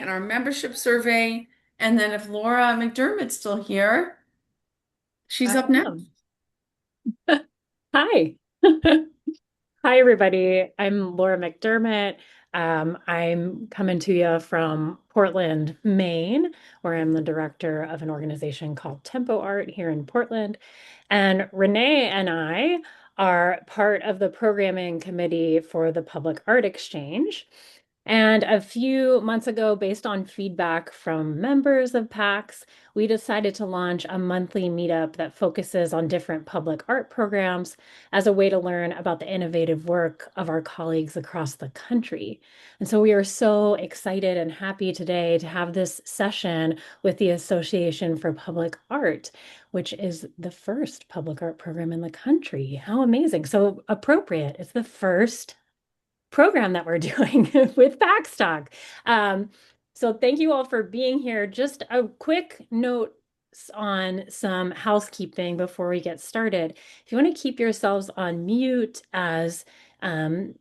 and our membership survey. And then if Laura McDermott's still here, she's I up next. am. Hi. Hi, everybody. I'm Laura McDermott. I'm coming to you from Portland, Maine, where I'm the director of an organization called Tempo Art here in Portland. And Renee and I are part of the programming committee for the Public Art Exchange. And a few months ago, based on feedback from members of PAX, we decided to launch a monthly meetup that focuses on different public art programs as a way to learn about the innovative work of our colleagues across the country. And so we are so excited and happy today to have this session with the Association for Public Art, which is the first public art program in the country. How amazing! So appropriate. It's the first program that we're doing with PAX Talk. Um, so thank you all for being here. Just a quick note on some housekeeping before we get started. If you want to keep yourselves on mute as um,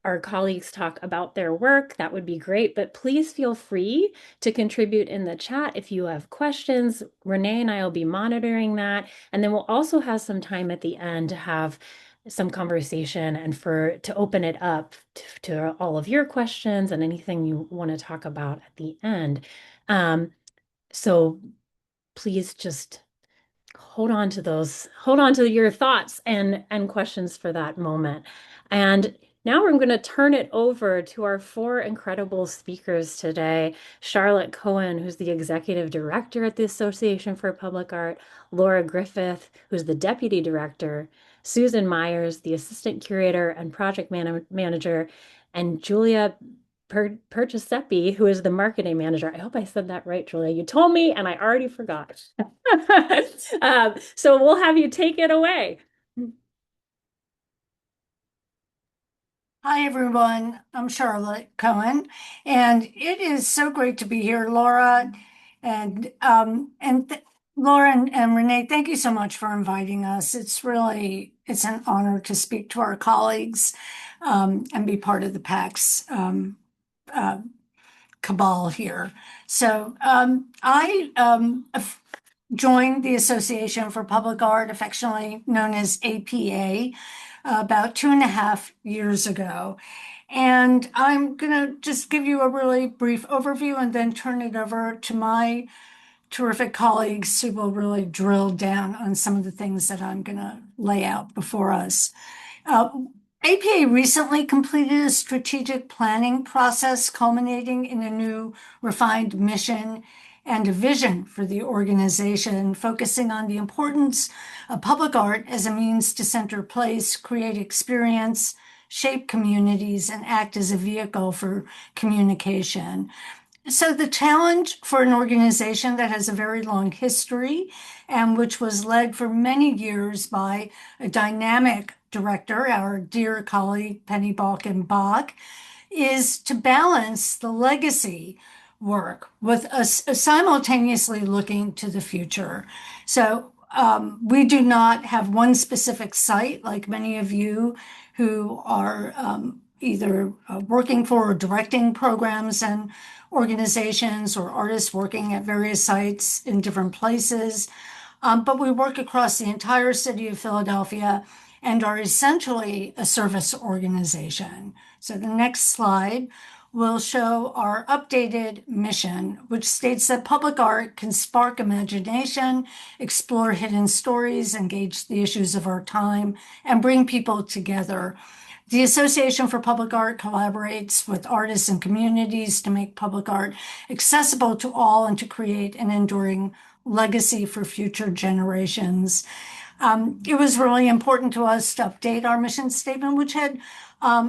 our colleagues talk about their work, that would be great. But please feel free to contribute in the chat if you have questions. Renee and I will be monitoring that. And then we'll also have some time at the end to have some conversation and for to open it up to all of your questions and anything you want to talk about at the end. Um, so please just hold on to your thoughts and questions for that moment. And now we're going to turn it over to our four incredible speakers today. Charlotte Cohen, who's the executive director at the Association for Public Art, Laura Griffith, who's the deputy director, Susan Myers, the assistant curator and manager, and Julia Percisepi, who is the marketing manager. I hope I said that right, Julia. You told me, and I already forgot. So we'll have you take it away. Hi, everyone. I'm Charlotte Cohen, and it is so great to be here, Laura, and Laura and Renee. Thank you so much for inviting us. It's an honor to speak to our colleagues and be part of the PAX uh, cabal here. I joined the Association for Public Art, affectionately known as APA, about 2.5 years ago. And I'm going to just give you a really brief overview and then turn it over to my terrific colleagues who will really drill down on some of the things that I'm going to lay out before us. Uh, APA recently completed a strategic planning process culminating in a new refined mission and a vision for the organization, focusing on the importance of public art as a means to center place, create experience, shape communities, and act as a vehicle for communication. So, the challenge for an organization that has a very long history and which was led for many years by a dynamic director, our dear colleague Penny Balkin Bach, is to balance the legacy work with us simultaneously looking to the future. We do not have one specific site like many of you who are either working for or directing programs and organizations or artists working at various sites in different places. But we work across the entire city of Philadelphia and are essentially a service organization. So the next slide will show our updated mission, which states that public art can spark imagination, explore hidden stories, engage the issues of our time, and bring people together. The Association for Public Art collaborates with artists and communities to make public art accessible to all and to create an enduring legacy for future generations. It was really important to us to update our mission statement, which had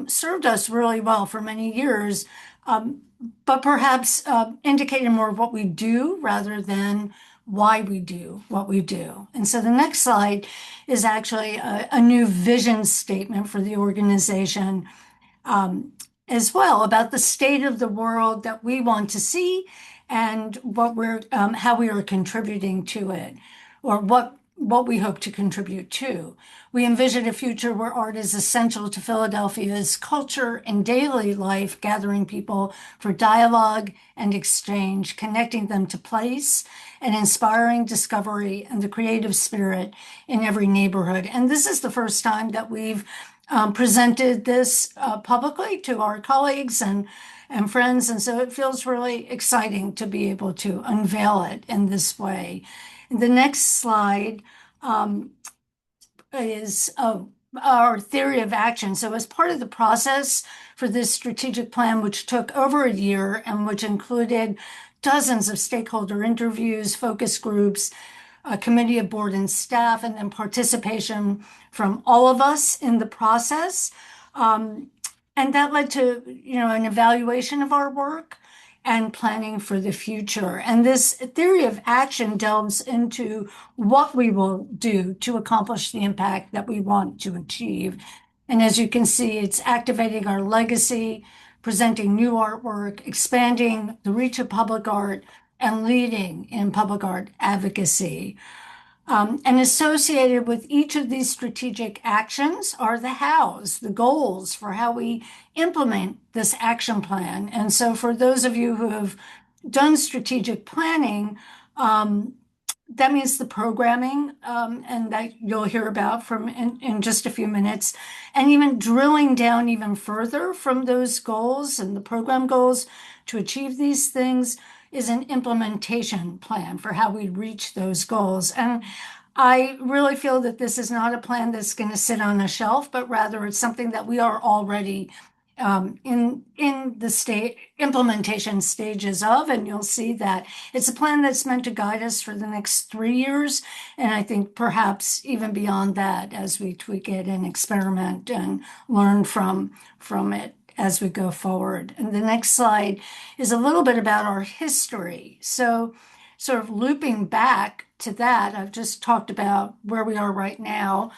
served us really well for many years, um, but perhaps indicated more of what we do rather than why we do what we do. And so the next slide is actually a new vision statement for the organization um, as well about the state of the world that we want to see and what how we are contributing to it, or what what we hope to contribute to. We envision a future where art is essential to Philadelphia's culture and daily life, gathering people for dialogue and exchange, connecting them to place and inspiring discovery and the creative spirit in every neighborhood. And this is the first time that we've presented this publicly to our colleagues and friends. And so it feels really exciting to be able to unveil it in this way. The next slide is our theory of action. So, as part of the process for this strategic plan, which took over a year and which included dozens of stakeholder interviews, focus groups, a committee of board and staff, and then participation from all of us in the process. And that led to, an evaluation of our work and planning for the future. And this theory of action delves into what we will do to accomplish the impact that we want to achieve. And as you can see, it's activating our legacy, presenting new artwork, expanding the reach of public art, and leading in public art advocacy. And associated with each of these strategic actions are the hows, the goals for how we implement this action plan. And so, for those of you who have done strategic planning, that means the programming, and that you'll hear about from in just a few minutes, and even drilling down even further from those goals and the program goals to achieve these things is an implementation plan for how we reach those goals. And I really feel that this is not a plan that's going to sit on a shelf, but rather it's something that we are already in the state implementation stages of, and you'll see that it's a plan that's meant to guide us for the next 3 years, and I think perhaps even beyond that as we tweak it and experiment and learn from it as we go forward. And the next slide is a little bit about our history. So, sort of looping back to that, I've just talked about where we are right now,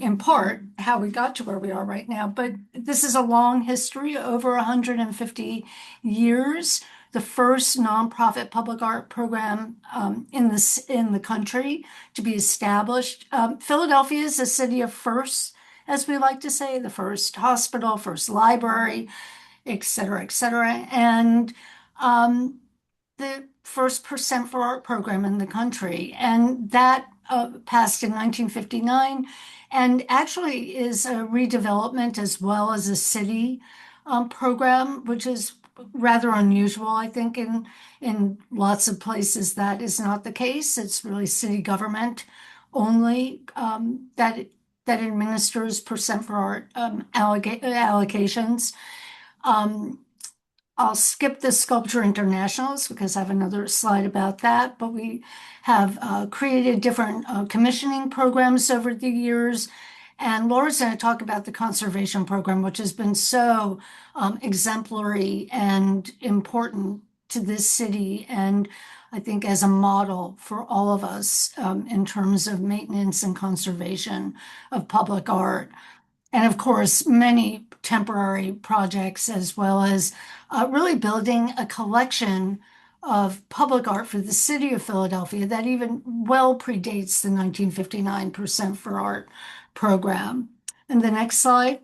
in part how we got to where we are right now. But this is a long history, over 150 years. The first nonprofit public art program in the country to be established. Philadelphia is a city of firsts, as we like to say, the first hospital, first library, et cetera, et cetera. And the first Percent for Art program in the country. And that passed in 1959 and actually is a redevelopment as well as a city program, which is rather unusual, I think, in lots of places that is not the case. It's really city government only that administers Percent for Art allocations. I'll skip the Sculpture Internationals because I have another slide about that, but we have created different commissioning programs over the years. And Laura's going to talk about the conservation program, which has been so exemplary and important to this city. And I think as a model for all of us in terms of maintenance and conservation of public art. And of course, many temporary projects, as well as really building a collection of public art for the city of Philadelphia that even well predates the 1959 Percent for Art program. And the next slide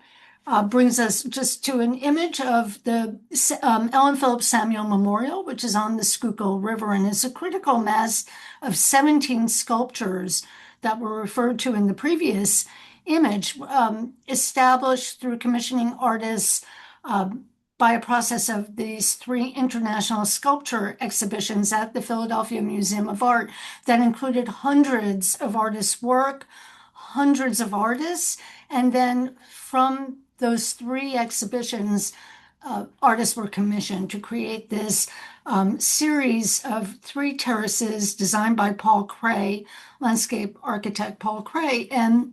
brings us just to an image of the Ellen Phillips Samuel Memorial, which is on the Schuylkill River, and is a critical mass of 17 sculptures that were referred to in the previous image, established through commissioning artists by a process of these 3 international sculpture exhibitions at the Philadelphia Museum of Art that included hundreds of artists' work, hundreds of artists, and then from those 3 exhibitions, artists were commissioned to create this series of 3 terraces designed by Paul Cray, landscape architect Paul Cray, and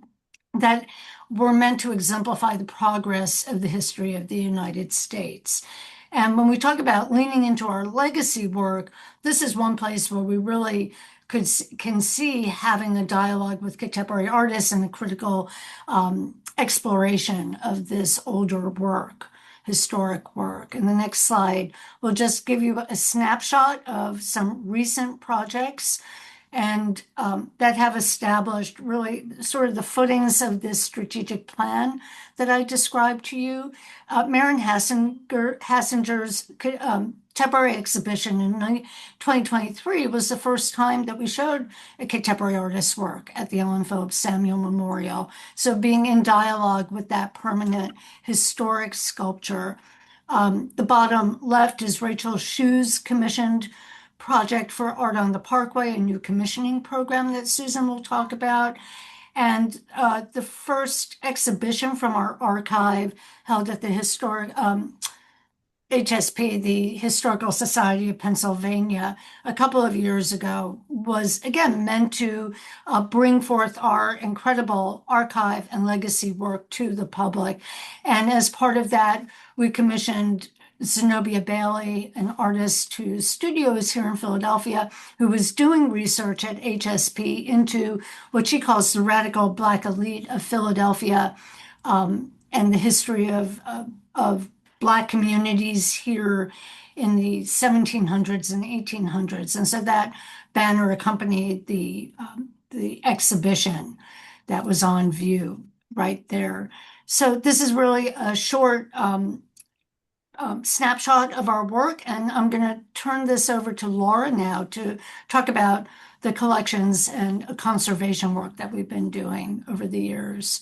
that were meant to exemplify the progress of the history of the United States. And when we talk about leaning into our legacy work, this is one place where we really can see having a dialogue with contemporary artists and a critical exploration of this older work, historic work. And the next slide will just give you a snapshot of some recent projects and that have established really sort of the footings of this strategic plan that I described to you. Maren Hassinger's temporary exhibition in 2023 was the first time that we showed a contemporary artist's work at the Ellen Phillips Samuel Memorial. So being in dialogue with that permanent historic sculpture. The bottom left is Rachel Shu's commissioned project for Art on the Parkway, a new commissioning program that Susan will talk about. And the first exhibition from our archive held at the historic HSP, the Historical Society of Pennsylvania, a couple of years ago, was again meant to bring forth our incredible archive and legacy work to the public. And as part of that, we commissioned Zenobia Bailey, an artist whose studio is here in Philadelphia, who was doing research at HSP into what she calls the radical Black elite of Philadelphia, and the history of Black communities here in the 1700s and 1800s. And so that banner accompanied the exhibition that was on view right there. So this is really a short snapshot of our work, and I'm going to turn this over to Laura now to talk about the collections and conservation work that we've been doing over the years.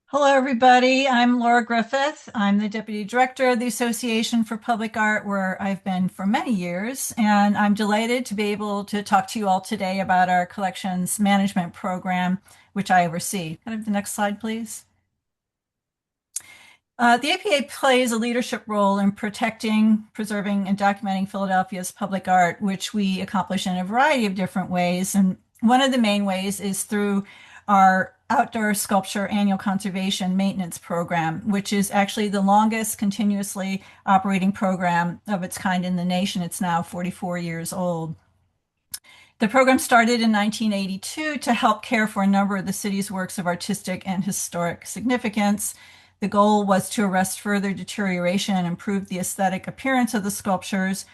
Hello, everybody. I'm Laura Griffith. I'm the Deputy Director of the Association for Public Art, where I've been for many years, and I'm delighted to be able to talk to you all today about our collections management program, which I oversee. Can I have the next slide, please? The APA plays a leadership role in protecting, preserving, and documenting Philadelphia's public art, which we accomplish in a variety of different ways. And one of the main ways is through our outdoor sculpture annual conservation maintenance program, which is actually the longest continuously operating program of its kind in the nation. It's now 44 years old. The program started in 1982 to help care for a number of the city's works of artistic and historic significance. The goal was to arrest further deterioration and improve the aesthetic appearance of the sculptures.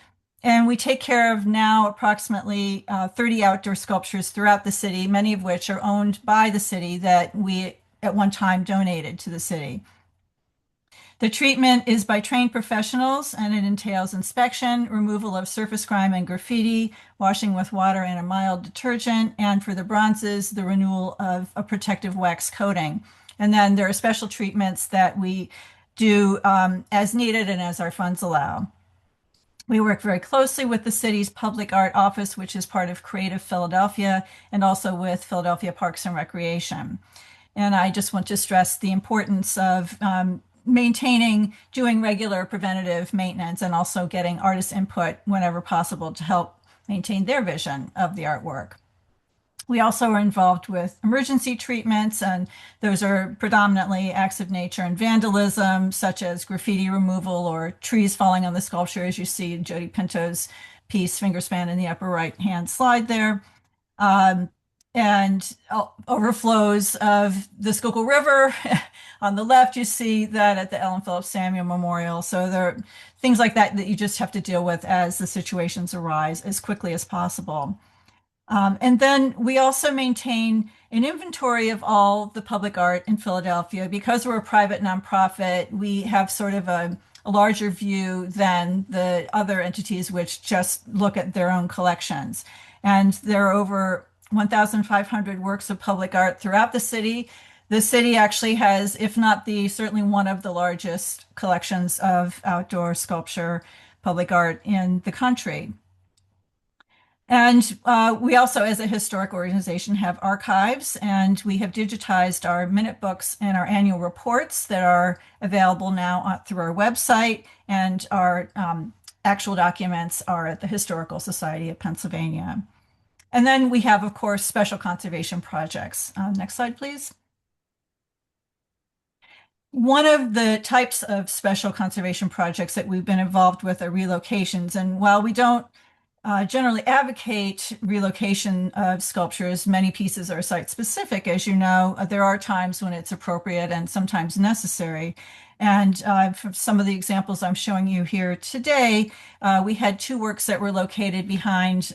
And we take care of now approximately 30 outdoor sculptures throughout the city, many of which are owned by the city that we at one time donated to the city. The treatment is by trained professionals, and it entails inspection, removal of surface grime and graffiti, washing with water and a mild detergent, and for the bronzes, the renewal of a protective wax coating. And then there are special treatments that we do as needed and as our funds allow. We work very closely with the city's public art office, which is part of Creative Philadelphia, and also with Philadelphia Parks and Recreation. And I just want to stress the importance of maintaining, doing regular preventative maintenance, and also getting artist input whenever possible to help maintain their vision of the artwork. We also are involved with emergency treatments, and those are predominantly acts of nature and vandalism, such as graffiti removal or trees falling on the sculpture, as you see in Jody Pinto's piece, Fingerspan, in the upper right-hand slide there. And overflows of the Schuylkill River. On the left, you see that at the Ellen Phillips Samuel Memorial. So there are things like that that you just have to deal with as the situations arise as quickly as possible. And then we also maintain an inventory of all the public art in Philadelphia. Because we're a private nonprofit, we have sort of a larger view than the other entities which just look at their own collections. And there are over 1,500 works of public art throughout the city. The city actually has, if not certainly one of the largest collections of outdoor sculpture public art in the country. And we also, as a historic organization, have archives, and we have digitized our minute books and our annual reports that are available now through our website, and our actual documents are at the Historical Society of Pennsylvania. And then we have, of course, special conservation projects. Next slide, please. One of the types of special conservation projects that we've been involved with are relocations. And while we don't generally advocate relocation of sculptures. Many pieces are site specific, as you know. There are times when it's appropriate and sometimes necessary. And from some of the examples I'm showing you here today, we had two works that were located behind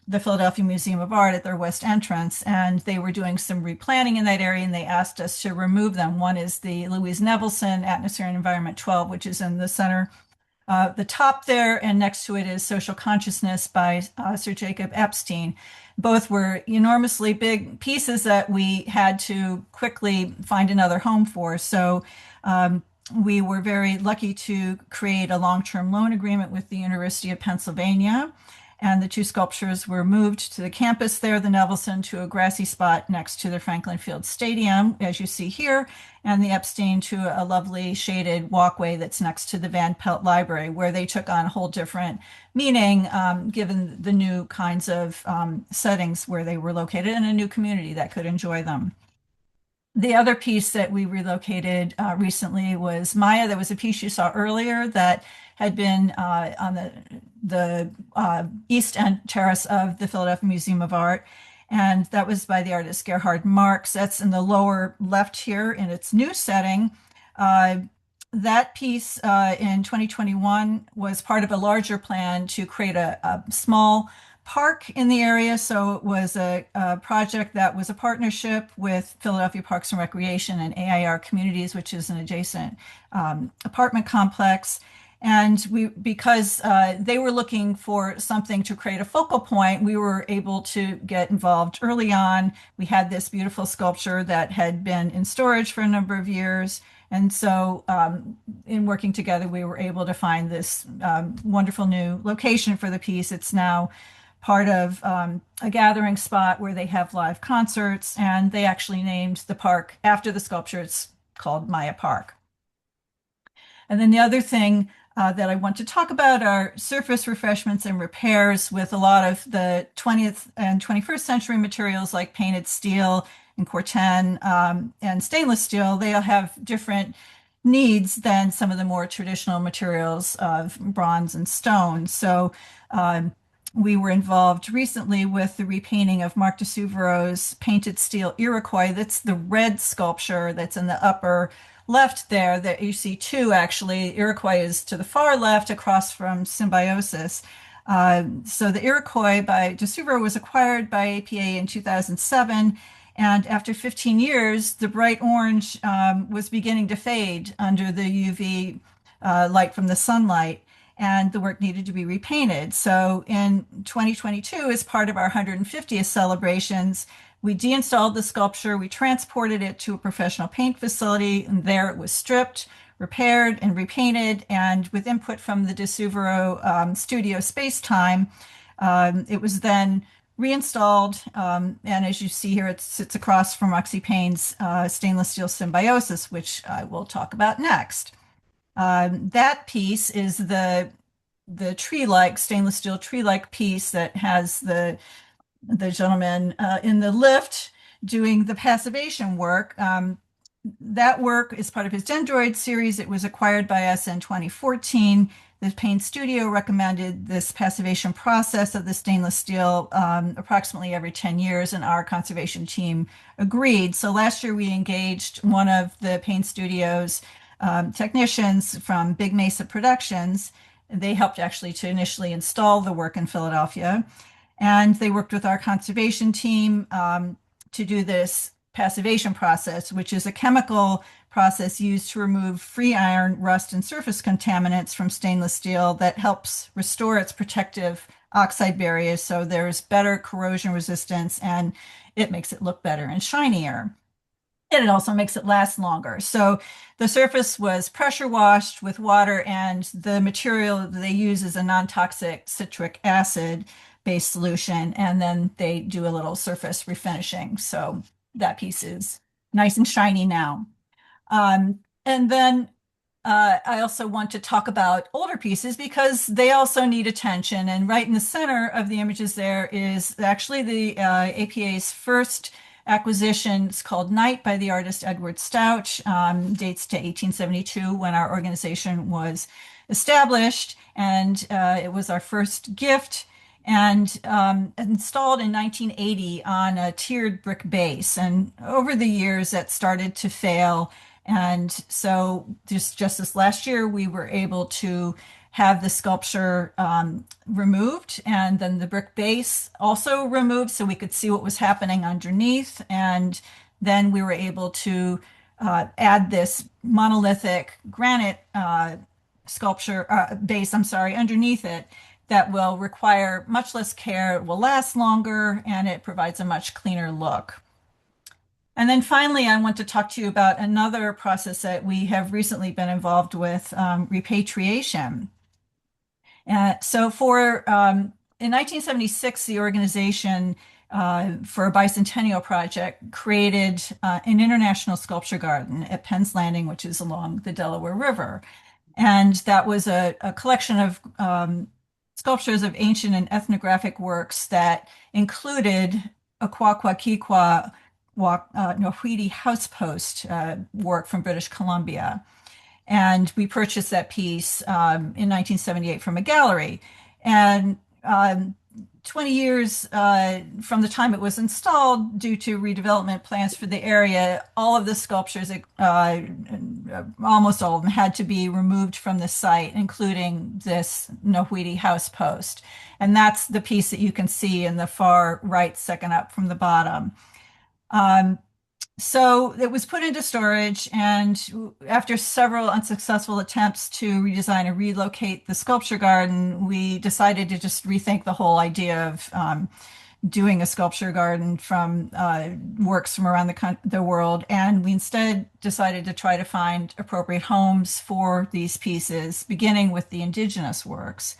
the Philadelphia Museum of Art at their west entrance, and they were doing some replanning in that area, and they asked us to remove them. One is the Louise Nevelson Atmosphere and Environment 12, which is in the center, the top there, and next to it is Social Consciousness by Sir Jacob Epstein. Both were enormously big pieces that we had to quickly find another home for. So we were very lucky to create a long-term loan agreement with the University of Pennsylvania. And the two sculptures were moved to the campus there, the Nevelson to a grassy spot next to the Franklin Field Stadium, as you see here, and the Epstein to a lovely shaded walkway that's next to the Van Pelt Library, where they took on a whole different meaning, given the new kinds of settings where they were located and a new community that could enjoy them. The other piece that we relocated recently was Maya. There was a piece you saw earlier that had been on the east end terrace of the Philadelphia Museum of Art. And that was by the artist Gerhard Marx. That's in the lower left here in its new setting. That piece in 2021 was part of a larger plan to create a small park in the area. So it was a project that was a partnership with Philadelphia Parks and Recreation and AIR Communities, which is an adjacent apartment complex. And because they were looking for something to create a focal point, we were able to get involved early on. We had this beautiful sculpture that had been in storage for a number of years. And so in working together, we were able to find this wonderful new location for the piece. It's now part of a gathering spot where they have live concerts, and they actually named the park after the sculpture. It's called Maya Park. And then the other thing that I want to talk about are surface refreshments and repairs with a lot of the 20th and 21st century materials like painted steel and corten and stainless steel. They all have different needs than some of the more traditional materials of bronze and stone. So we were involved recently with the repainting of Marc de Suvreau's painted steel Iroquois. That's the red sculpture that's in the upper left there that you see two actually. Iroquois is to the far left across from Symbiosis. So the Iroquois by de Suvreau was acquired by APA in 2007. And after 15 years, the bright orange was beginning to fade under the UV light from the sunlight, and the work needed to be repainted. So in 2022, as part of our 150th celebrations, we deinstalled the sculpture, we transported it to a professional paint facility, and there it was stripped, repaired, and repainted. And with input from the de Suvreau studio Space Time, it was then reinstalled. And as you see here, it sits across from Roxy Payne's stainless steel Symbiosis, which I will talk about next. That piece is the tree-like stainless steel tree-like piece that has the gentleman in the lift doing the passivation work. That work is part of his Dendroid series. It was acquired by us in 2014. The Paint Studio recommended this passivation process of the stainless steel approximately every 10 years, and our conservation team agreed. So last year we engaged one of the Paint Studio's technicians from Big Mesa Productions. They helped actually to initially install the work in Philadelphia. And they worked with our conservation team to do this passivation process, which is a chemical process used to remove free iron, rust, and surface contaminants from stainless steel that helps restore its protective oxide barrier. So there's better corrosion resistance, and it makes it look better and shinier. And it also makes it last longer. So the surface was pressure washed with water, and the material that they use is a non-toxic citric acid based solution. And then they do a little surface refinishing. So that piece is nice and shiny now. And then I also want to talk about older pieces because they also need attention. And right in the center of the images there is actually the APA's first acquisition. It's called Night by the artist Edward Stouch, dates to 1872 when our organization was established. And it was our first gift. and installed in 1980 on a tiered brick base. And over the years, that started to fail. And so just this last year, we were able to have the sculpture removed and then the brick base also removed so we could see what was happening underneath. And then we were able to add this monolithic granite sculpture base, I'm sorry, underneath it that will require much less care, it will last longer, and it provides a much cleaner look. And then finally, I want to talk to you about another process that we have recently been involved with, repatriation. In 1976, the organization for a bicentennial project created an international sculpture garden at Penn's Landing, which is along the Delaware River. And that was a collection of sculptures of ancient and ethnographic works that included a Kwakwakikwa Nohwidi housepost work from British Columbia. And we purchased that piece in 1978 from a gallery. And 20 years from the time it was installed, due to redevelopment plans for the area, all of the sculptures, almost all of them, had to be removed from the site, including this Nohwidi house post. And that's the piece that you can see in the far right, second up from the bottom. So it was put into storage, and after several unsuccessful attempts to redesign and relocate the sculpture garden, we decided to just rethink the whole idea of doing a sculpture garden from works from around the world. And we instead decided to try to find appropriate homes for these pieces, beginning with the indigenous works.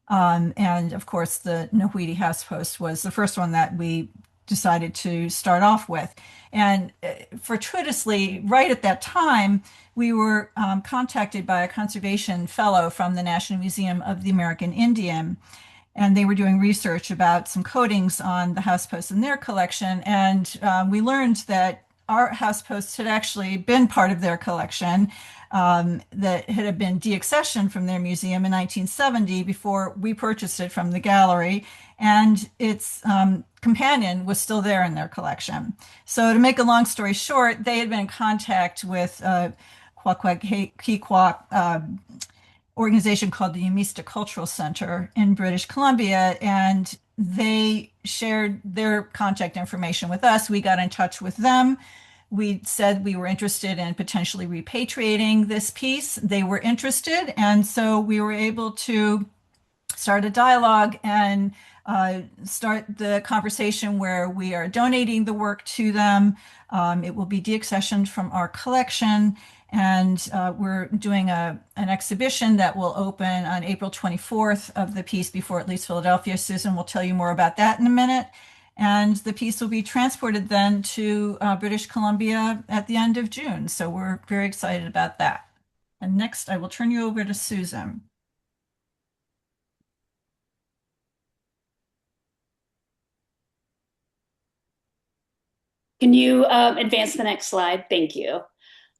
And of course, the Nohwidi house post was the first one that we decided to start off with. And fortuitously, right at that time, we were contacted by a conservation fellow from the National Museum of the American Indian, and they were doing research about some coatings on the house posts in their collection. And we learned that our house posts had actually been part of their collection, that had been deaccessioned from their museum in 1970 before we purchased it from the gallery, and its companion was still there in their collection. So to make a long story short, they had been in contact with Kwakwaka'wakw organization called the Umista Cultural Center in British Columbia, and they shared their contact information with us. We got in touch with them. We said we were interested in potentially repatriating this piece. They were interested, and so we were able to start a dialogue and start the conversation where we are donating the work to them. It will be deaccessioned from our collection, and we're doing an exhibition that will open on April 24th of the piece before it leaves Philadelphia. Susan will tell you more about that in a minute. And the piece will be transported then to British Columbia at the end of June. So we're very excited about that. And next, I will turn you over to Susan. Can you advance the next slide? Thank you.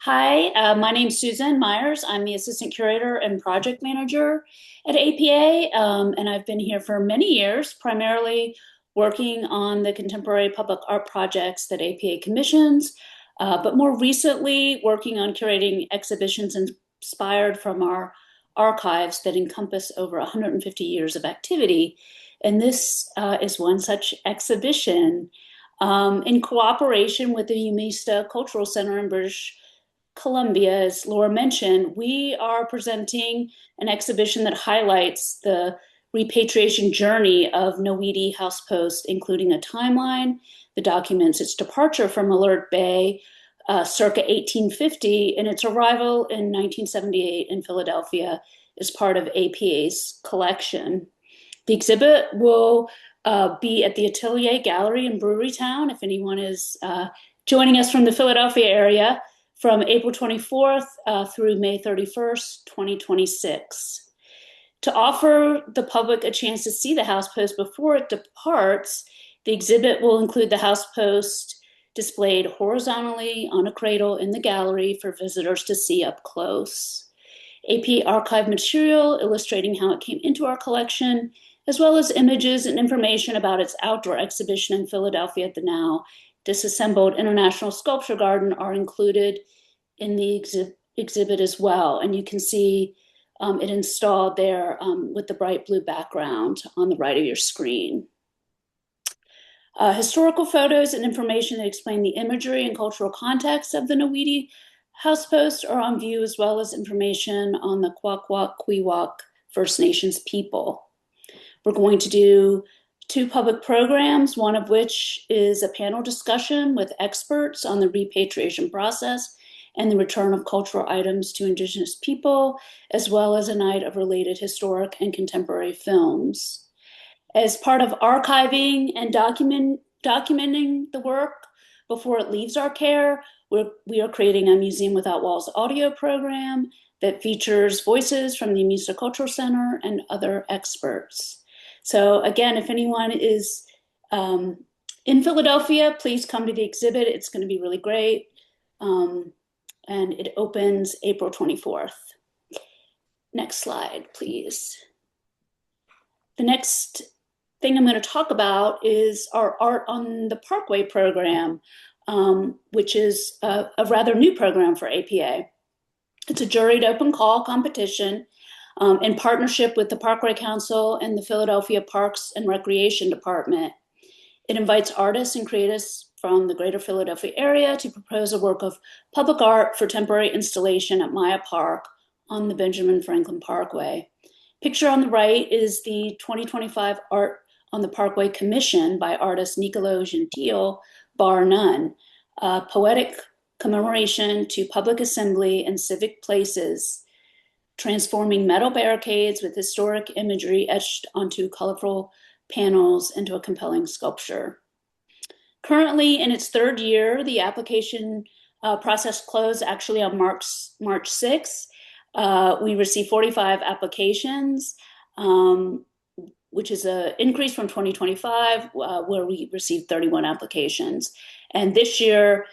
Hi, my name's Susan Myers. I'm the Assistant Curator and Project Manager at APA, and I've been here for many years, primarily working on the contemporary public art projects that APA commissions, but more recently working on curating exhibitions inspired from our archives that encompass over 150 years of activity. And this is one such exhibition. In cooperation with the Umista Cultural Center in British Columbia, as Laura mentioned, we are presenting an exhibition that highlights the repatriation journey of Nohwidi House Post, including a timeline that documents its departure from Alert Bay circa 1850 and its arrival in 1978 in Philadelphia as part of APA's collection. The exhibit will be at the Atelier Gallery in Brewerytown, if anyone is joining us from the Philadelphia area, from April 24th through May 31st, 2026. To offer the public a chance to see the house post before it departs, the exhibit will include the house post displayed horizontally on a cradle in the gallery for visitors to see up close. AP archive material illustrating how it came into our collection, as well as images and information about its outdoor exhibition in Philadelphia at the now disassembled International Sculpture Garden are included in the exhibit as well. And you can see it installed there with the bright blue background on the right of your screen. Historical photos and information that explain the imagery and cultural context of the Nowidi housepost are on view, as well as information on the Kwakwak Kwiwak First Nations people. We're going to do 2 public programs, one of which is a panel discussion with experts on the repatriation process and the return of cultural items to Indigenous people, as well as a night of related historic and contemporary films. As part of archiving and documenting the work before it leaves our care, we are creating a Museum Without Walls audio program that features voices from the Amisa Cultural Center and other experts. So again, if anyone is in Philadelphia, please come to the exhibit. It's going to be really great. And it opens April 24th. Next slide, please. The next thing I'm going to talk about is our Art on the Parkway program, which is a rather new program for APA. It's a juried open call competition in partnership with the Parkway Council and the Philadelphia Parks and Recreation Department. It invites artists and creatives from the greater Philadelphia area to propose a work of public art for temporary installation at Maya Park on the Benjamin Franklin Parkway. Picture on the right is the 2025 Art on the Parkway commission by artist Nicolo Gentile, bar none, a poetic commemoration to public assembly and civic places, transforming metal barricades with historic imagery etched onto colorful panels into a compelling sculpture. Currently in its 3rd year, the application process closed actually on March 6th. We received 45 applications, which is an increase from 2025, where we received 31 applications. And this year,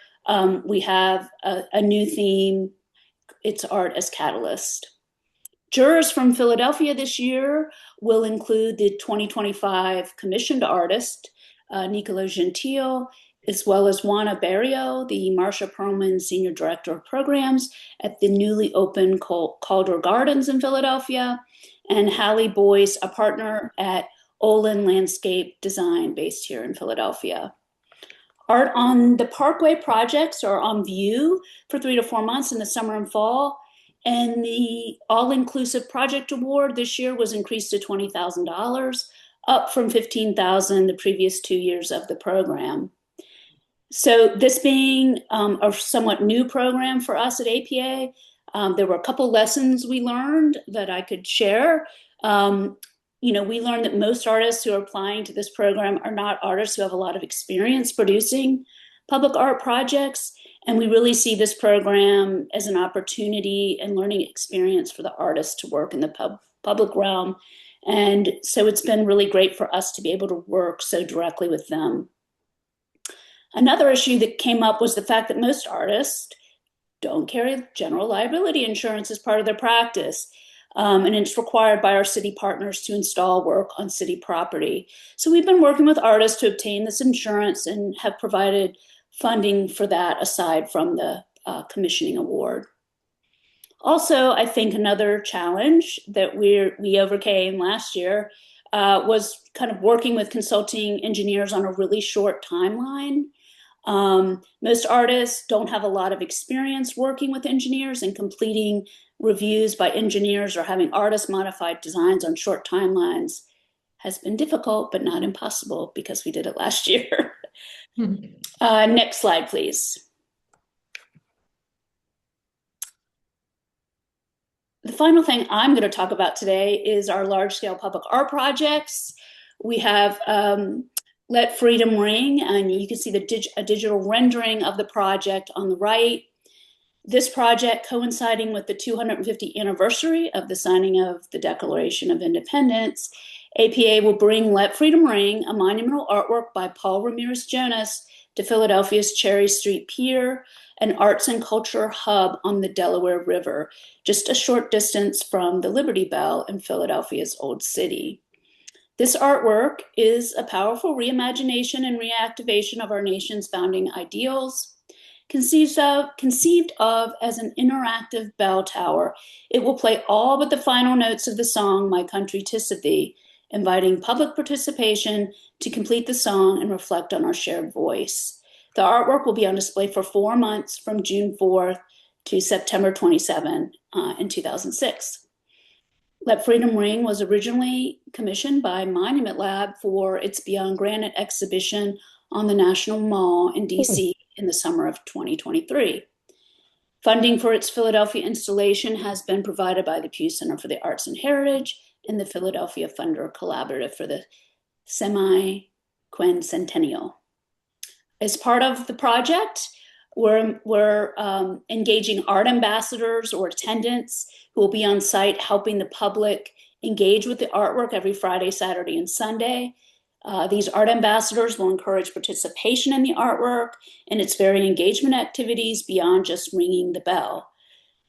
we have a new theme. It's Art as Catalyst. Jurors from Philadelphia this year will include the 2025 commissioned artist, Nicolo Gentile, as well as Juana Barrio, the Marsha Perlman Senior Director of Programs at the newly opened Calder Gardens in Philadelphia, and Hallie Boyce, a partner at Olin Landscape Design based here in Philadelphia. Art on the Parkway projects are on view for 3 to 4 months in the summer and fall. And the all-inclusive project award this year was increased to $20,000, up from $15,000 the previous 2 years of the program. So this being a somewhat new program for us at APA, there were a couple lessons we learned that I could share. We learned that most artists who are applying to this program are not artists who have a lot of experience producing public art projects. And we really see this program as an opportunity and learning experience for the artists to work in the public realm. And so it's been really great for us to be able to work so directly with them. Another issue that came up was the fact that most artists don't carry general liability insurance as part of their practice. And it's required by our city partners to install work on city property. So we've been working with artists to obtain this insurance and have provided funding for that aside from the commissioning award. Also, I think another challenge that we overcame last year was kind of working with consulting engineers on a really short timeline. Most artists don't have a lot of experience working with engineers and completing reviews by engineers or having artists modify designs on short timelines has been difficult, but not impossible because we did it last year. Next slide, please. The final thing I'm going to talk about today is our large-scale public art projects. We have Let Freedom Ring, and you can see a digital rendering of the project on the right. This project, coinciding with the 250th anniversary of the signing of the Declaration of Independence, APA will bring Let Freedom Ring, a monumental artwork by Paul Ramirez Jonas, to Philadelphia's Cherry Street Pier, an arts and culture hub on the Delaware River, just a short distance from the Liberty Bell in Philadelphia's Old City. This artwork is a powerful reimagination and reactivation of our nation's founding ideals. Conceived of as an interactive bell tower, it will play all but the final notes of the song My Country 'Tis of Thee, inviting public participation to complete the song and reflect on our shared voice. The artwork will be on display for 4 months from June 4th to September 27 in 2006. Let Freedom Ring was originally commissioned by Monument Lab for its Beyond Granite exhibition on the National Mall in DC in the summer of 2023. Funding for its Philadelphia installation has been provided by the Pew Center for the Arts and Heritage and the Philadelphia Funder Collaborative for the Semi-Quincentennial. As part of the project, we're engaging art ambassadors or attendants who will be on site helping the public engage with the artwork every Friday, Saturday, and Sunday. These art ambassadors will encourage participation in the artwork and its varied engagement activities beyond just ringing the bell.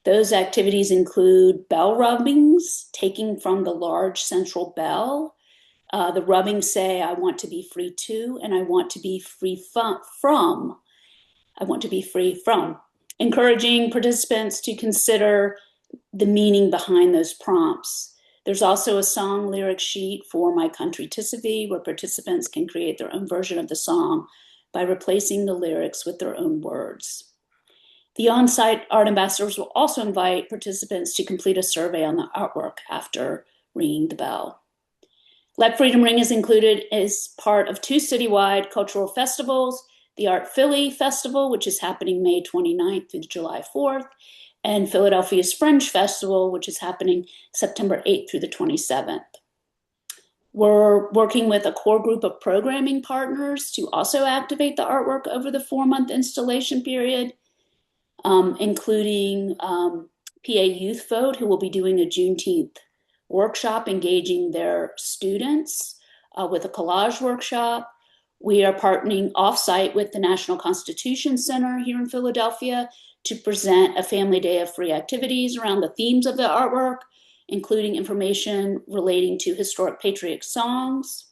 Those activities include bell rubbings, taking from the large central bell. The rubbings say, I want to be free to, and I want to be free from. I want to be free from. Encouraging participants to consider the meaning behind those prompts. There's also a song lyric sheet for My Country 'Tis of Thee, where participants can create their own version of the song by replacing the lyrics with their own words. The on-site art ambassadors will also invite participants to complete a survey on the artwork after ringing the bell. Let Freedom Ring is included as part of 2 citywide cultural festivals, the Art Philly Festival, which is happening May 29th through July 4th, and Philadelphia's Fringe Festival, which is happening September 8th through the 27th. We're working with a core group of programming partners to also activate the artwork over the 4-month installation period, including PA Youth Vote, who will be doing a Juneteenth workshop engaging their students with a collage workshop. We are partnering offsite with the National Constitution Center here in Philadelphia to present a family day of free activities around the themes of the artwork, including information relating to historic patriotic songs.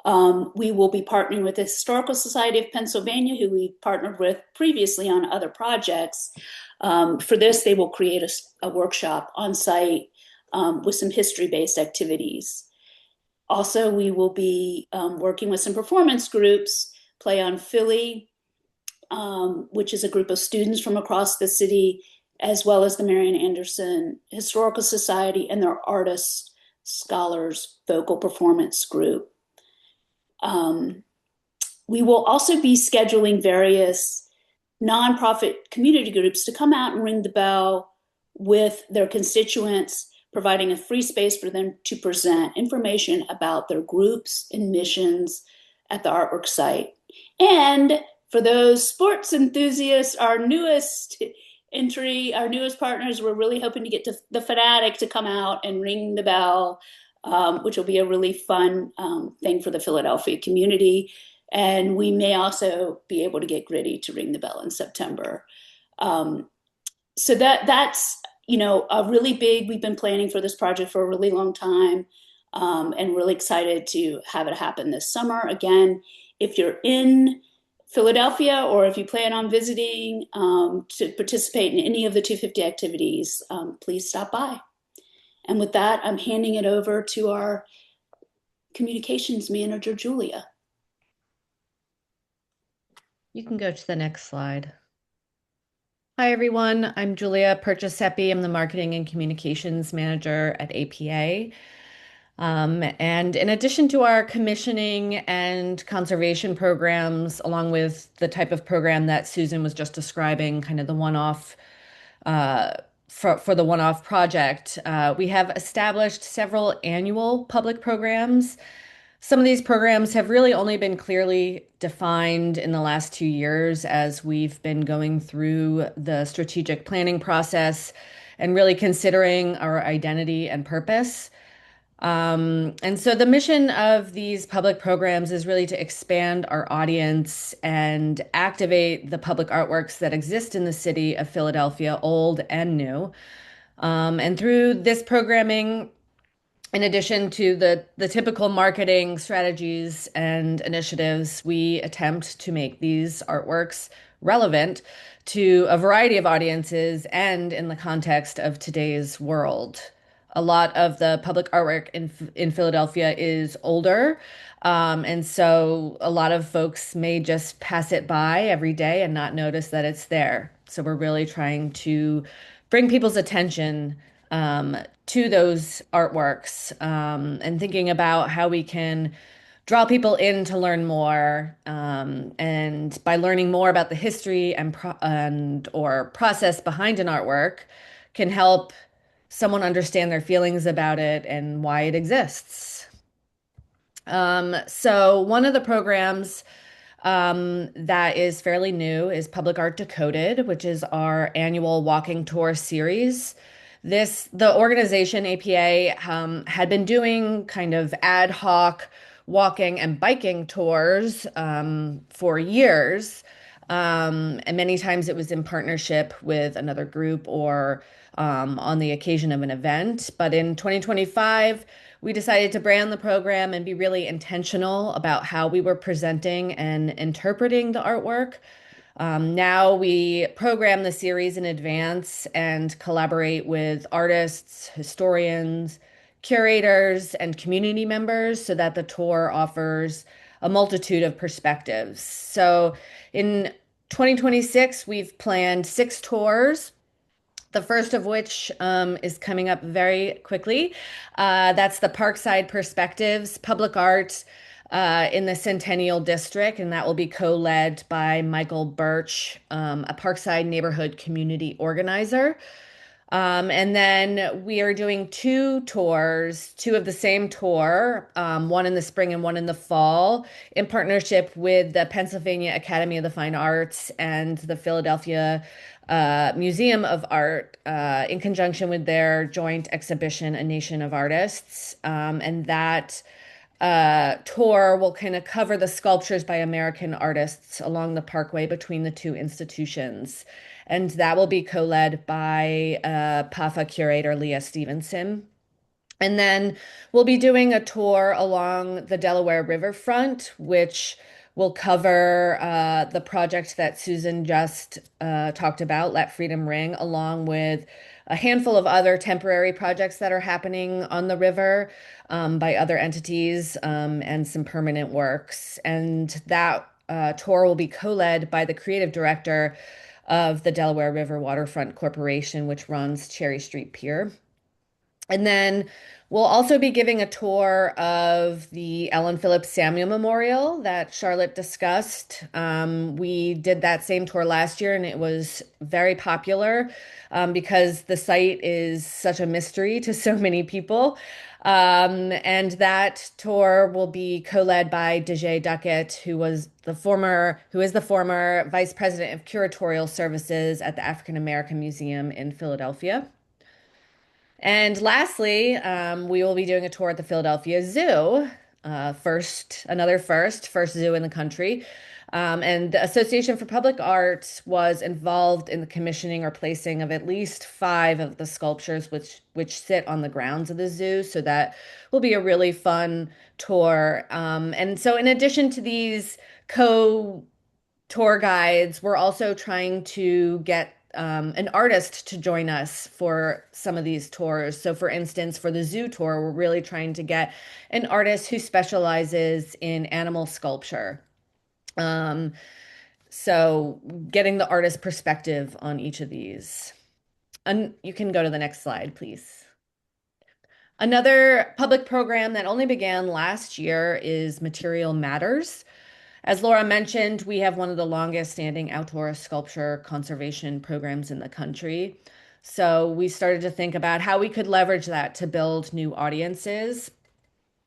We will be partnering with the Historical Society of Pennsylvania, who we partnered with previously on other projects. For this, they will create a workshop on site with some history-based activities. Also, we will be working with some performance groups, Play on Philly, which is a group of students from across the city, as well as the Marian Anderson Historical Society and their artists, scholars, vocal performance group. We will also be scheduling various nonprofit community groups to come out and ring the bell with their constituents, providing a free space for them to present information about their groups and missions at the artwork site. And for those sports enthusiasts, our newest partners, we're really hoping to get to the Fanatic to come out and ring the bell, which will be a really fun thing for the Philadelphia community. And we may also be able to get Gritty to ring the bell in September. So that's a really big, we've been planning for this project for a really long time, and really excited to have it happen this summer. Again, if you're in Philadelphia or if you plan on visiting to participate in any of the 250 activities, please stop by. And with that, I'm handing it over to our communications manager, Julia. You can go to the next slide. Hi, everyone. I'm Julia Perciasepi. I'm the Marketing and Communications Manager at APA. And in addition to our commissioning and conservation programs, along with the type of program that Susan was just describing, kind of the one-off for the one-off project, we have established several annual public programs. Some of these programs have really only been clearly defined in the last 2 years as we've been going through the strategic planning process and really considering our identity and purpose. And so the mission of these public programs is really to expand our audience and activate the public artworks that exist in the city of Philadelphia, old and new. And through this programming, in addition to the typical marketing strategies and initiatives, we attempt to make these artworks relevant to a variety of audiences and in the context of today's world. A lot of the public artwork in Philadelphia is older, and so a lot of folks may just pass it by every day and not notice that it's there. So we're really trying to bring people's attention to those artworks, and thinking about how we can draw people in to learn more. And by learning more about the history and or process behind an artwork, can help someone understand their feelings about it and why it exists. So one of the programs that is fairly new is Public Art Decoded, which is our annual walking tour series. The organization APA had been doing kind of ad hoc walking and biking tours for years. And many times it was in partnership with another group or on the occasion of an event. But in 2025, we decided to brand the program and be really intentional about how we were presenting and interpreting the artwork. Now we program the series in advance and collaborate with artists, historians, curators, and community members so that the tour offers a multitude of perspectives. So in 2026, we've planned 6 tours, the first of which is coming up very quickly. That's the Parkside Perspectives Public Art in the Centennial District, and that will be co-led by Michael Birch, a Parkside neighborhood community organizer. And then we are doing 2 tours, 2 of the same tour, one in the spring and one in the fall, in partnership with the Pennsylvania Academy of the Fine Arts and the Philadelphia Museum of Art, in conjunction with their joint exhibition, A Nation of Artists. And that tour will kind of cover the sculptures by American artists along the parkway between the 2 institutions. And that will be co-led by PAFA curator Leah Stevenson. And then we'll be doing a tour along the Delaware Riverfront, which will cover the project that Susan just talked about, Let Freedom Ring, along with a handful of other temporary projects that are happening on the river by other entities, and some permanent works. And that tour will be co-led by the creative director of the Delaware River Waterfront Corporation, which runs Cherry Street Pier. And then we'll also be giving a tour of the Ellen Phillips Samuel Memorial that Charlotte discussed. We did that same tour last year, and it was very popular because the site is such a mystery to so many people. And that tour will be co-led by Dejay Duckett, who is the former Vice President of Curatorial Services at the African American Museum in Philadelphia. And lastly, we will be doing a tour at the Philadelphia Zoo. First zoo in the country. And the Association for Public Art was involved in the commissioning or placing of at least 5 of the sculptures which sit on the grounds of the zoo. So that will be a really fun tour. And so in addition to these co-tour guides, we're also trying to get an artist to join us for some of these tours. So, for instance, for the zoo tour, we're really trying to get an artist who specializes in animal sculpture. Um, so, getting the artist perspective on each of these. And you can go to the next slide, please. Another public program that only began last year is Material Matters. As Laura mentioned, we have one of the longest standing outdoor sculpture conservation programs in the country. So we started to think about how we could leverage that to build new audiences.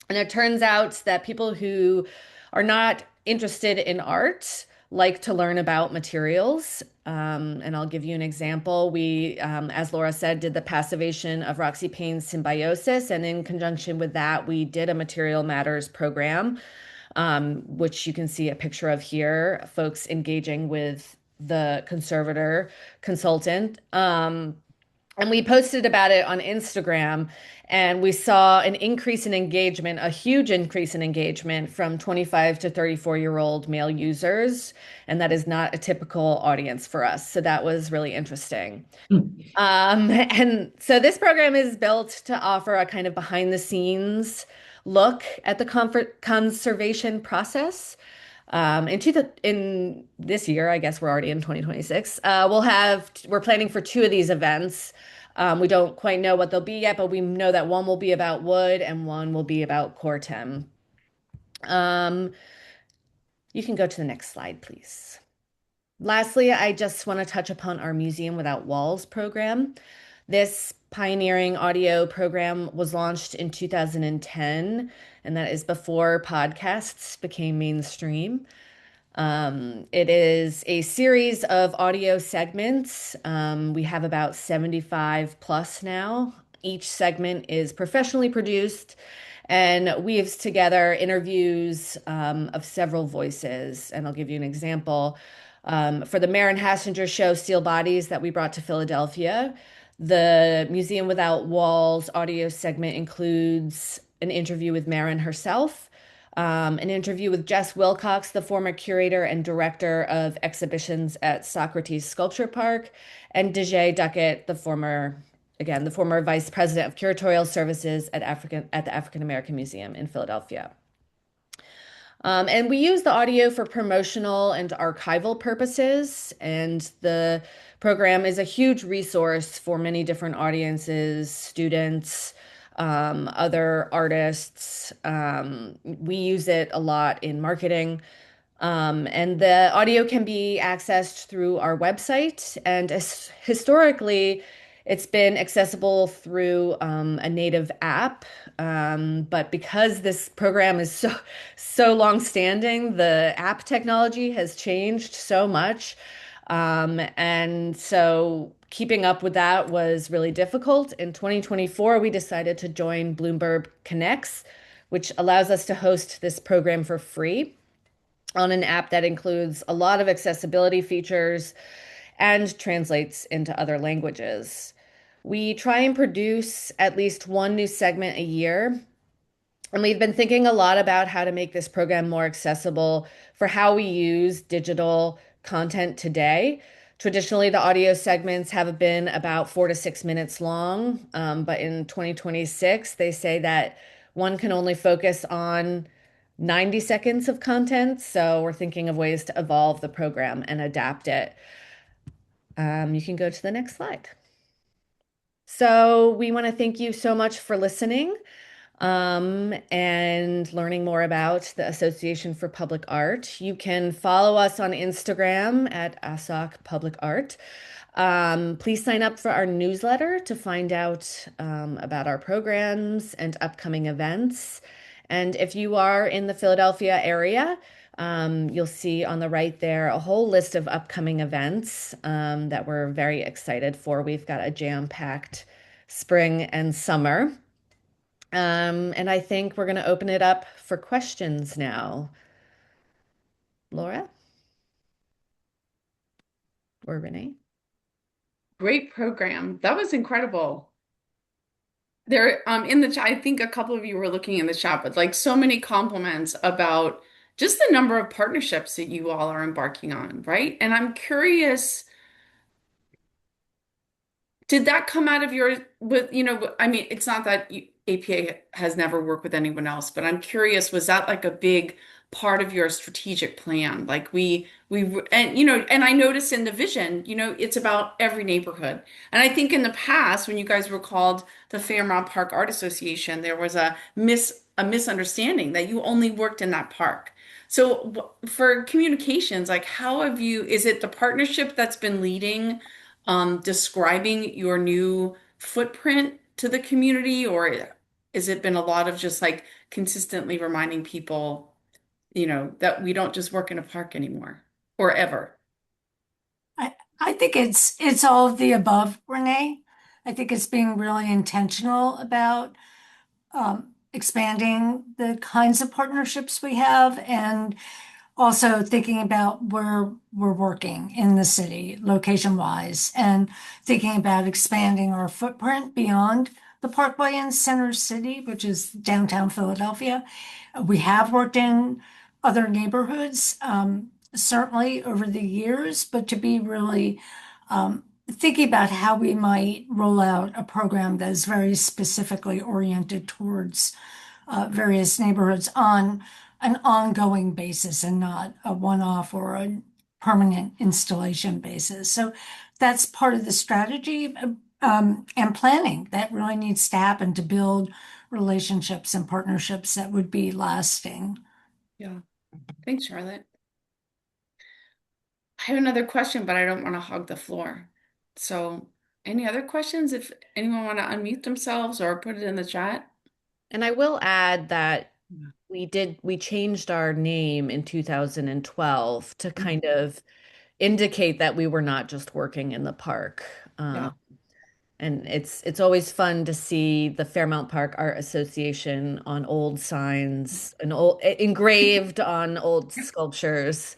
And it turns out that people who are not interested in art like to learn about materials. And I'll give you an example. We, as Laura said, did the passivation of Roxy Payne's Symbiosis. And in conjunction with that, we did a Material Matters program, which you can see a picture of here, folks engaging with the conservator consultant. And we posted about it on Instagram, and we saw an increase in engagement, a huge increase in engagement from 25 to 34-year-old male users. And that is not a typical audience for us. So that was really interesting. And so this program is built to offer a kind of behind the scenes look at the conservation process. In this year, I guess we're already in 2026. We're planning for two of these events. We don't quite know what they'll be yet, but we know that one will be about wood and one will be about Cortem. Um, you can go to the next slide, please. Lastly, I just want to touch upon our Museum Without Walls program. This pioneering audio program was launched in 2010, and that is before podcasts became mainstream. It is a series of audio segments. We have about 75 plus now. Each segment is professionally produced and weaves together interviews of several voices. And I'll give you an example. For the Marin Hassinger show, Steel Bodies, that we brought to Philadelphia, the Museum Without Walls audio segment includes an interview with Marin herself, an interview with Jess Wilcox, the former curator and director of exhibitions at Socrates Sculpture Park, and Dejay Duckett, the former vice president of curatorial services at the African American Museum in Philadelphia. And we use the audio for promotional and archival purposes, and the program is a huge resource for many different audiences, students, other artists. We use it a lot in marketing. And the audio can be accessed through our website, and historically, it's been accessible through a native app. But because this program is so long-standing, the app technology has changed so much. And so keeping up with that was really difficult. In 2024, we decided to join Bloomberg Connects, which allows us to host this program for free on an app that includes a lot of accessibility features and translates into other languages. We try and produce at least one new segment a year, and we've been thinking a lot about how to make this program more accessible for how we use digital content today. Traditionally, the audio segments have been about 4 to 6 minutes long, but in 2026, they say that one can only focus on 90 seconds of content. So we're thinking of ways to evolve the program and adapt it. You can go to the next slide. So we want to thank you so much for listening and learning more about the Association for Public Art. You can follow us on Instagram at ASOC Public Art. Please sign up for our newsletter to find out about our programs and upcoming events. And if you are in the Philadelphia area, you'll see on the right there a whole list of upcoming events that we're very excited for. We've got a jam-packed spring and summer. And I think we're going to open it up for questions now. Laura or Renee? Great program. That was incredible. There, in the chat, I think a couple of you were looking in the chat, but like so many compliments about just the number of partnerships that you all are embarking on, right? And I'm curious, did that come out of your, I mean, it's not that APA has never worked with anyone else, but I'm curious, was that like a big part of your strategic plan? Like and I noticed in the vision, it's about every neighborhood. And I think in the past, when you guys were called the Fairmount Park Art Association, there was a misunderstanding that you only worked in that park. So for communications, like is it the partnership that's been leading? Describing your new footprint to the community, or has it been a lot of just like consistently reminding people, that we don't just work in a park anymore? or ever? I think it's all of the above, Renee. I think it's being really intentional about expanding the kinds of partnerships we have and also thinking about where we're working in the city, location wise, and thinking about expanding our footprint beyond the Parkway and Center City, which is downtown Philadelphia. We have worked in other neighborhoods, certainly over the years, but to be really thinking about how we might roll out a program that is very specifically oriented towards various neighborhoods on an ongoing basis and not a one-off or a permanent installation basis. So that's part of the strategy and planning that really needs to happen to build relationships and partnerships that would be lasting. Yeah. Thanks, Charlotte. I have another question, but I don't want to hog the floor. So, any other questions? If anyone want to unmute themselves or put it in the chat? And I will add that we changed our name in 2012 to kind of indicate that we were not just working in the park. Yeah. And it's always fun to see the Fairmount Park Art Association on old signs and old engraved on old sculptures.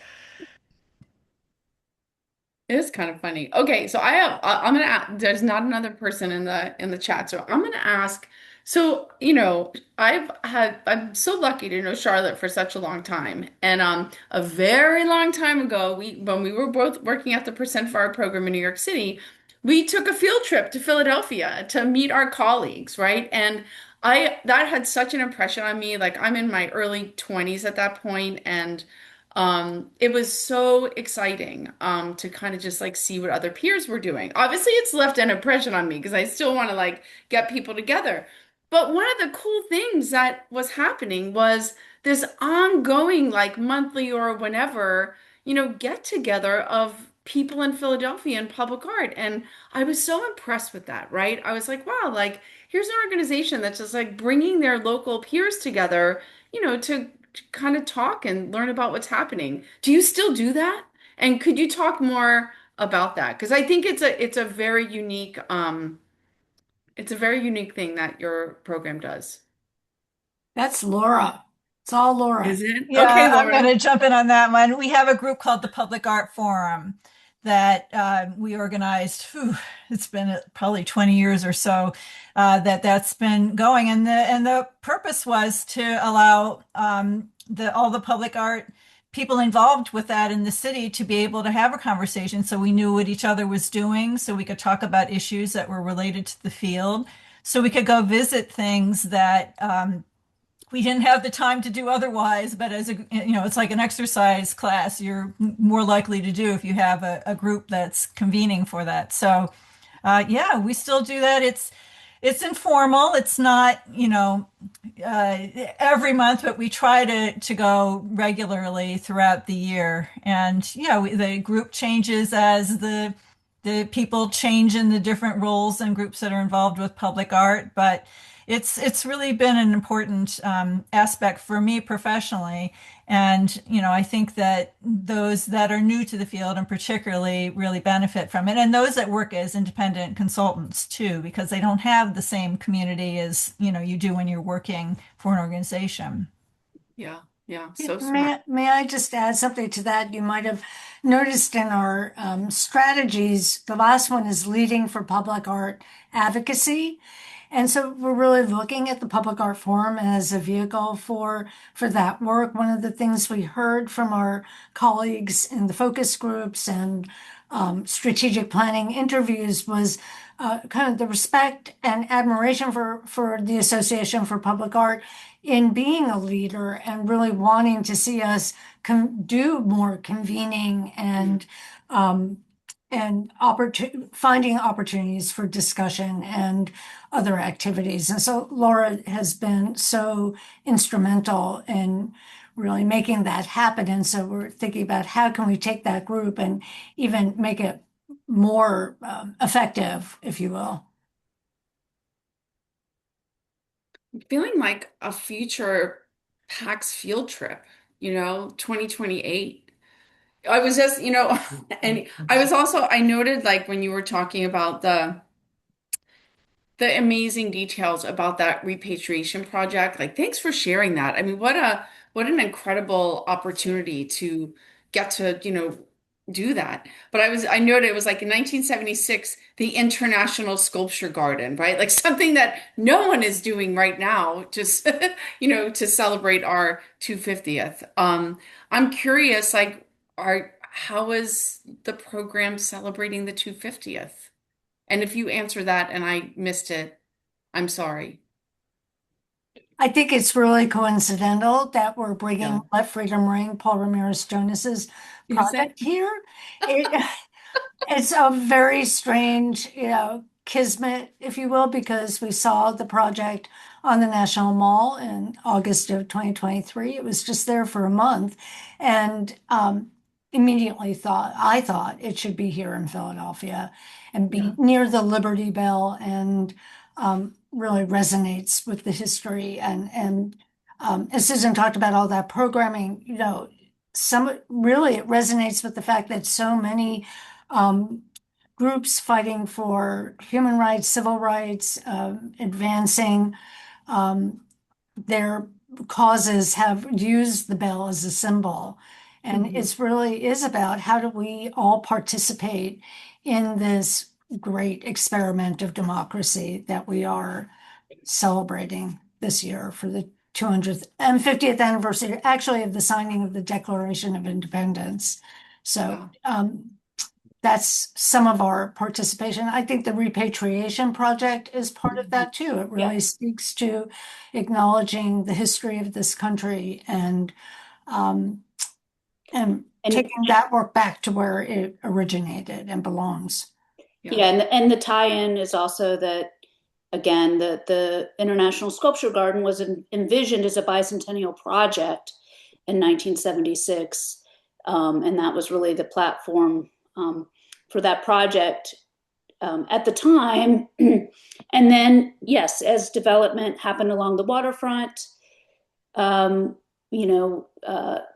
It is kind of funny. Okay, so I'm gonna ask, there's not another person in the chat, so I'm gonna ask. So, I'm so lucky to know Charlotte for such a long time. And a very long time ago, when we were both working at the Percent for Art program in New York City, we took a field trip to Philadelphia to meet our colleagues, right? And I that had such an impression on me. Like I'm in my early 20s at that point, and it was so exciting to kind of just like see what other peers were doing. Obviously, it's left an impression on me because I still want to like get people together. But one of the cool things that was happening was this ongoing, like monthly or whenever, get together of people in Philadelphia in public art. And I was so impressed with that, right? I was like, wow, like here's an organization that's just like bringing their local peers together, to kind of talk and learn about what's happening. Do you still do that? And could you talk more about that? Because I think it's a very unique thing that your program does. That's Laura. It's all Is Laura. it? Okay, Yeah, I'm going Laura. to jump in on that one. We have a group called the Public Art Forum that we organized. It's been probably 20 years or so that's been going, and the purpose was to allow the all the public art people involved with that in the city to be able to have a conversation, so we knew what each other was doing, so we could talk about issues that were related to the field, so we could go visit things that we didn't have the time to do otherwise, but it's like an exercise class you're more likely to do if you have a group that's convening for that. So, yeah, we still do that. It's informal. It's not, uh, every month, but we try to go regularly throughout the year. And yeah, the group changes as the people change in the different roles and groups that are involved with public art, but it's really been an important aspect for me professionally. And, I think that those that are new to the field and particularly really benefit from it. And those that work as independent consultants too, because they don't have the same community as, you do when you're working for an organization. Yeah, yeah, Yeah, so smart. May I just add something to that? You might have noticed in our strategies, the last one is leading for public art advocacy. And so we're really looking at the Public Art Forum as a vehicle for that work. One of the things we heard from our colleagues in the focus groups and strategic planning interviews was kind of the respect and admiration for the Association for Public Art in being a leader and really wanting to see us do more convening and finding opportunities for discussion and other activities. And so Laura has been so instrumental in really making that happen. And so we're thinking about how can we take that group and even make it more effective, if you will. Feeling like a future PAX field trip, 2028. I was just, and I was also, I noted like when you were talking about the amazing details about that repatriation project. Like, thanks for sharing that. I mean, what an incredible opportunity to get to, do that. But I noted it was like in 1976, the International Sculpture Garden, right? Like something that no one is doing right now, just, to celebrate our 250th. I'm curious, like, how is the program celebrating the 250th? And if you answer that and I missed it, I'm sorry. I think it's really coincidental that we're bringing Yeah. Let Freedom Ring, Paul Ramirez Jonas's Is it? project here. It, it's a very strange, kismet, if you will, because we saw the project on the National Mall in August of 2023. It was just there for a month, and immediately I thought it should be here in Philadelphia and be Yeah. near the Liberty Bell, and really resonates with the history, and as Susan talked about all that programming, some really it resonates with the fact that so many um, groups fighting for human rights, civil rights, advancing um, their causes have used the bell as a symbol. And Mhm. it's really is about how do we all participate in this great experiment of democracy that we are celebrating this year for the 200th and 50th anniversary, actually, of the signing of the Declaration of Independence. So Yeah. that's some of our participation. I think the repatriation project is part of that too. It Yeah. really speaks to acknowledging the history of this country um, and And taking that work back to where it originated and belongs. Yeah. yeah, and the tie-in is also that again, the International Sculpture Garden was envisioned as a bicentennial project in 1976, and that was really the platform for that project at the time. And then, yes, as development happened along the waterfront, um, you know,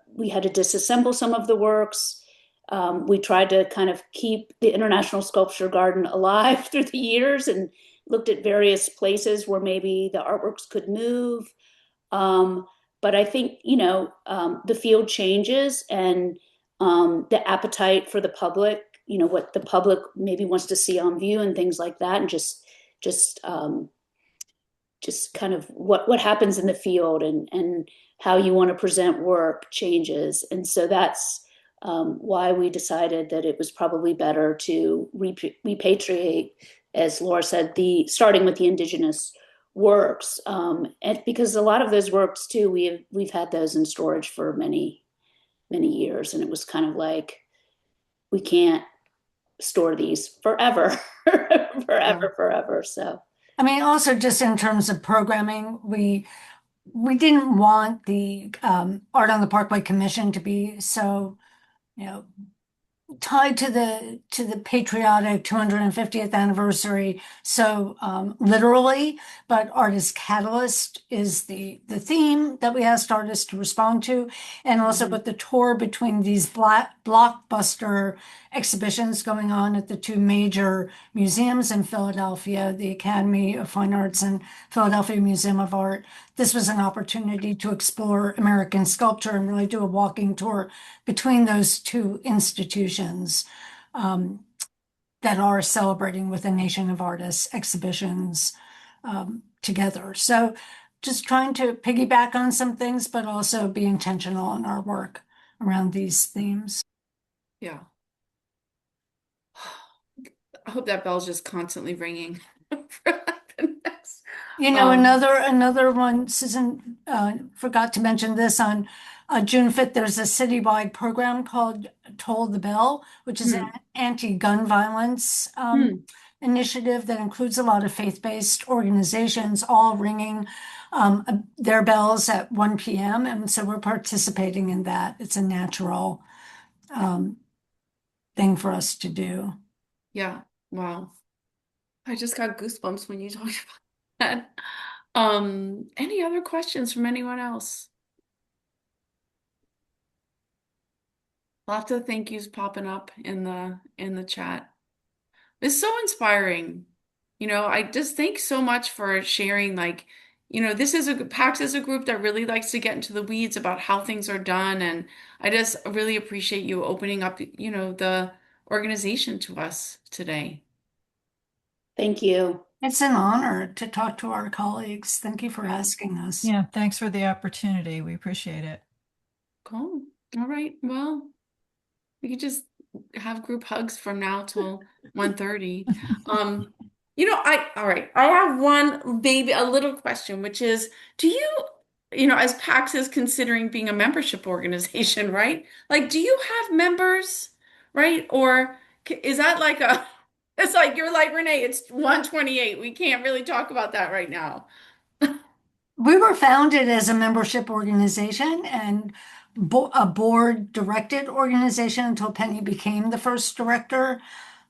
we had to disassemble some of the works. We tried to kind of keep the International Sculpture Garden alive through the years and looked at various places where maybe the artworks could move. Um, but I think, the field changes and the appetite for the public, what the public maybe wants to see on view and things like that, and just just kind of what happens in the field and how you want to present work changes. And so that's why we decided that it was probably better to repatriate, as Laura said, the starting with the indigenous works, and because a lot of those works too, we've had those in storage for many years, and it was kind of like we can't store these forever, Yeah. forever. So I mean, also just in terms of programming, we didn't want the Art on the Parkway Commission to be so, you know, tied to the patriotic 250th anniversary so literally, but Artist Catalyst is the theme that we asked artists to respond to, and also Mhm. with the tour between these blockbuster exhibitions going on at the two major museums in Philadelphia, the Academy of Fine Arts and Philadelphia Museum of Art. This was an opportunity to explore American sculpture and really do a walking tour between those two institutions um, that are celebrating with a nation of artists exhibitions together. So just trying to piggyback on some things, but also be intentional in our work around these themes. Yeah. I hope that bell's just constantly ringing for the next. Another one, Susan forgot to mention this on June 5th, there's a citywide program called Toll the Bell, which is an Hmm. anti-gun violence Hmm. initiative that includes a lot of faith-based organizations, all ringing their bells at 1 p.m. And so we're participating in that. It's a natural um, thing for us to do. Yeah. Wow. I just got goosebumps when you talked about that. Any other questions from anyone else? Lots of thank yous popping up in the chat. It's so inspiring. I just thank so much for sharing. Like, this is PAX is a group that really likes to get into the weeds about how things are done, and I just really appreciate you opening up, the organization to us today. Thank you. It's an honor to talk to our colleagues. Thank you for asking us. Yeah, thanks for the opportunity. We appreciate it. Cool. All right. Well, we could just have group hugs from now till 1:30. Um, all right. I have one maybe a little question, which is, do you, as PAX is considering being a membership organization, right? Like, do you have members, right? Or is that like it's like you're like, Renee, it's 1:28. We can't really talk about that right now. We were founded as a membership organization and a board directed organization until Penny became the first director,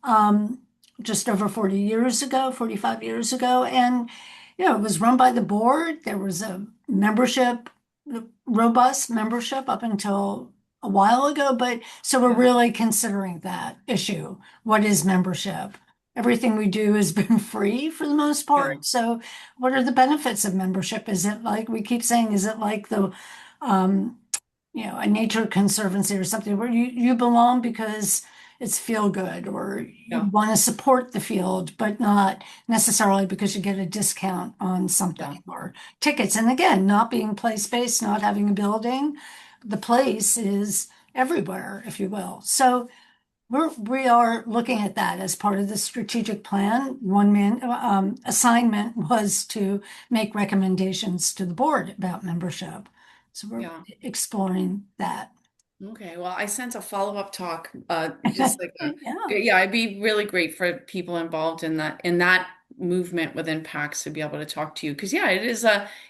um, just over 40 years ago, 45 years ago. And, it was run by the board. There was a membership, robust membership up until a while ago. But so we're Yeah. really considering that issue. What is membership? Everything we do has been free for the most Yeah. part. So what are the benefits of membership? Is it like we keep saying, is it like um, a nature conservancy or something where you belong because it's feel good or you Yeah. want to support the field, but not necessarily because you get a discount on Yeah. something or tickets. And again, not being place-based, not having a building, the place is everywhere, if you will. So we are looking at that as part of the strategic plan. One man assignment was to make recommendations to the board about membership. So we're Yeah. exploring that. Okay, well, I sense a follow-up talk, just like Yeah, yeah, I'd be really great for people involved in that movement within PAX to be able to talk to you. Because yeah,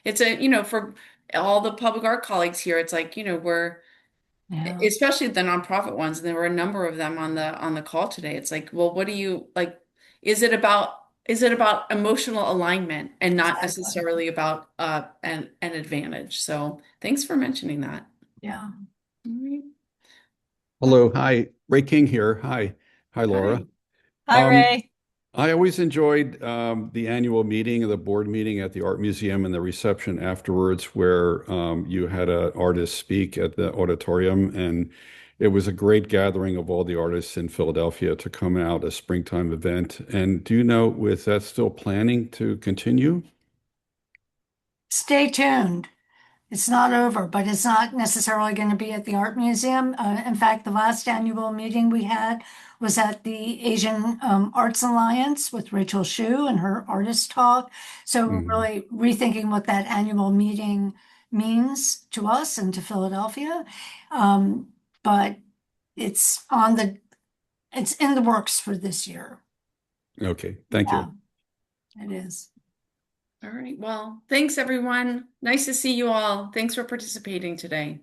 it's a, for all the public art colleagues here, it's like, we're yeah, especially the nonprofit ones, and there were a number of them on the call today. It's like, well, what do you like? Is it about emotional alignment and not exactly. necessarily about an advantage? So thanks for mentioning that. Yeah. All right. Hello, hi, Ray King here. Hi, hi, Laura. Hi. Hi, Um, Ray. I always enjoyed the annual meeting, the board meeting at the art museum, and the reception afterwards, where you had an artist speak at the auditorium, and it was a great gathering of all the artists in Philadelphia to come out, a springtime event. And do you know, with that still planning to continue? Stay tuned. It's not over, but it's not necessarily going to be at the art museum. In fact, the last annual meeting we had was at the Asian Arts Alliance with Rachel Shu and her artist talk. So we're Mhm. really rethinking what that annual meeting means to us and to Philadelphia. But it's it's in the works for this year. Okay, thank Yeah, you. it is. All right. Well, thanks everyone. Nice to see you all. Thanks for participating today.